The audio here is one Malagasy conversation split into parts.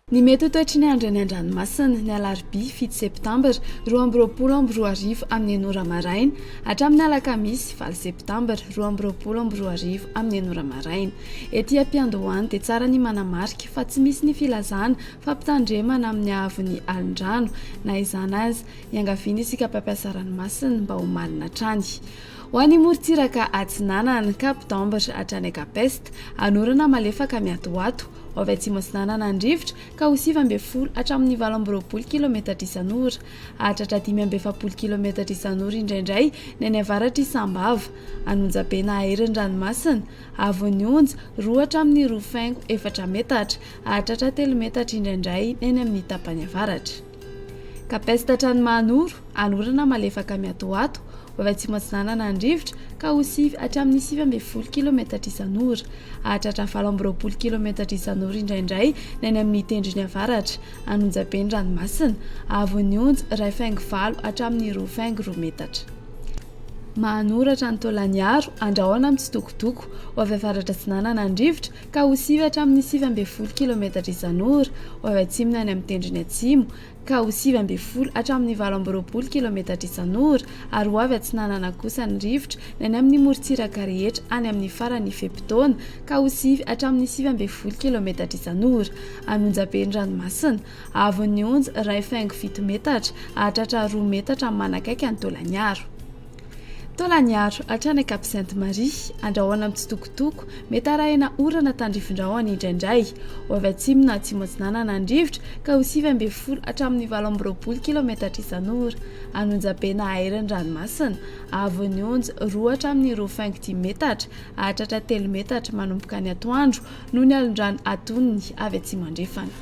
Ny mety ho toetry ny andro any an-dranomasina ny alarobia 7 septambra 2024 amin'ny enora maraina hatramin'ny alakamisy 9 septambra 2024 amin'ny enora maraina. Etỳ Ampiandohany dia tsara ny manamarika fa tsy misy ny filazana fampitandremana amin'ny haavon'ny alin-drano na izany azy iangaviana isika mpampiasa ranomasina mba ho malina hatrany. Ho an'ny morontsiraka Atsinanana Kapitambra hatrany Kapesta anorana malefaka miatoato ho avy atsimo Atsinanana andrivotra ka ho 9 hatramin'ny 20 kilometatra isan'ora, hatratra 5 kilometatra isan'ora indraindray ny any avaratra Isambava, Anonjabena Aherindranomasina, Avon'ny Onja 2 hatramin'ny Rofaingo 4 metatra, hatratra 3 metatra indraindray ny any amin'ny tapany avaratra. Kapesta hatrany Mahanoro anorana malefaka miatoato ho avy atsimo Atsinanana andrivotra ka ho 9 hatramin'ny 9 kilometatra isan'ora, hatratra 20 kilometatra isan'ora indraindray ny any amin'ny tendrony avaratra, Anonjabendranomasina, Avon'ny Onja 2 hatramin'ny Rofaingo 2 metatra. Mahanoratra ny Taolagnaro andrahoana amin'ny tsitokotoko ho avy avaratra Atsinanana andrivotra ka ho 9 hatramin'ny 9 kilometatra isan'ora, ho avy atsimo ny any amin'ny tendrony atsimo ka ho 9 hatramin'ny 20 kilometatra isan'ora, ary ho avy Atsinanana kosa ny rivotra ny any amin'ny morontsiraka rehetra any amin'ny farany Fepitaona ka ho 9 hatramin'ny 9 kilometatra isan'ora, Anonjabendranomasina, Avon'ny Onja 2 metatra, hatratra 2 metatra manakaiky ny Taolagnaro. Taolagnaro hatrany Cap Sainte-Marie andrahoana amin'ny tsitokotoko mety arahina orana tandrifin-drahona indraindray, ho avy atsimo na atsimo Atsinanana andrivotra ka ho 9 hatramin'ny 20 kilometatra isan'ora, Anonjabena Aherindranomasina, Avon'ny Onja 2 hatramin'ny Rofaingo 10 metatra, hatratra 3 metatra manomboka ny atoandro noho ny alin-drano atonony avy atsimo andrefana.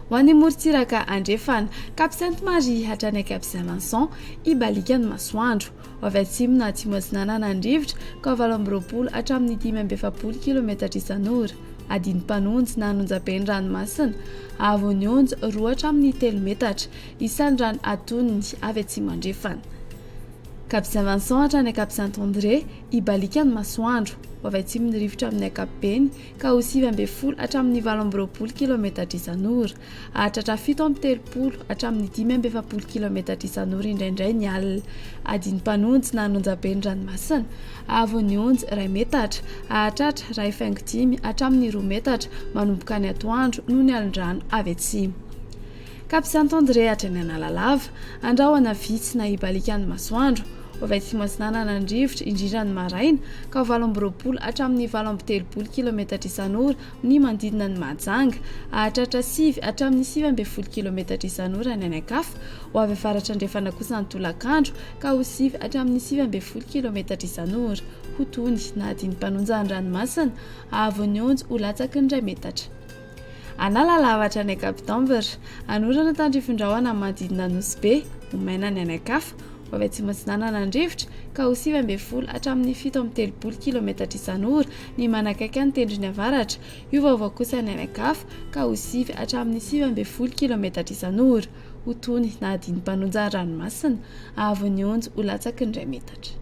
Ho an'ny morontsiraka andrefana Cap Sainte-Marie hatrany Cap Saint-Vincent ibalika ny masoandro, ho avy atsimo na atsimo Atsinanana andrivotra ka 20 hatramin'ny 15 kilometatra isan'ora, Adinimpanonja na Anonjabendranomasina, Avon'ny Onja 2 hatramin'ny 3 metatra, isan'ny rano atonony avy atsimo andrefana. Cap Saint-Vincent hatrany Cap Saint-André ibalika ny masoandro, ho avy atsimo ny rivotra amin'ny ankapobeny ka ho 9 hatramin'ny 20 kilometatra isan'ora, hatratra 7 hatramin'ny 15 kilometatra isan'ora indraindray ny alina, Adinimpanonja na Anonjabendranomasina, Avon'ny Onja 2 metatra, hatratra 2,5 hatramin'ny 2 metatra manomboka ny atoandro noho ny alin-drano avy atsimo. Cap Saint-André hatrany Analalava andrahoana vitsy na ibalika ny masoandro, ho avy atsimo Atsinanana andrivotra indrindra ny maraina ka 20 hatramin'ny 30 kilometatra isan'ora ny manodidina ny Mahajanga, hatratra 9 hatramin'ny 9 kilometatra isan'ora ny anakafa, ho avy avaratra andrefana kosa ny tolakandro ka ho 9 hatramin'ny 9 kilometatra isan'ora, ho tony na Adinimpanonja an-dranomasina, Avon'ny Onja ho latsaky ny 2 metatra. Analalava hatrany Kapitambra anorana tandrifin-drahona manodidina Nosy be ho maina ny anakafa, ho avy atsimo Atsinanana andrivotra ka ho 9 hatramin'ny 17 kilometatra isan'ora ny manakaiky ny tendrony avaratra, io vaovao kosa ny anakafa ka ho 9 hatramin'ny 17 kilometatra isan'ora, ho tony na Adinimpanonja an-dranomasina, Avon'ny Onja ho latsaky ny 2 metatra.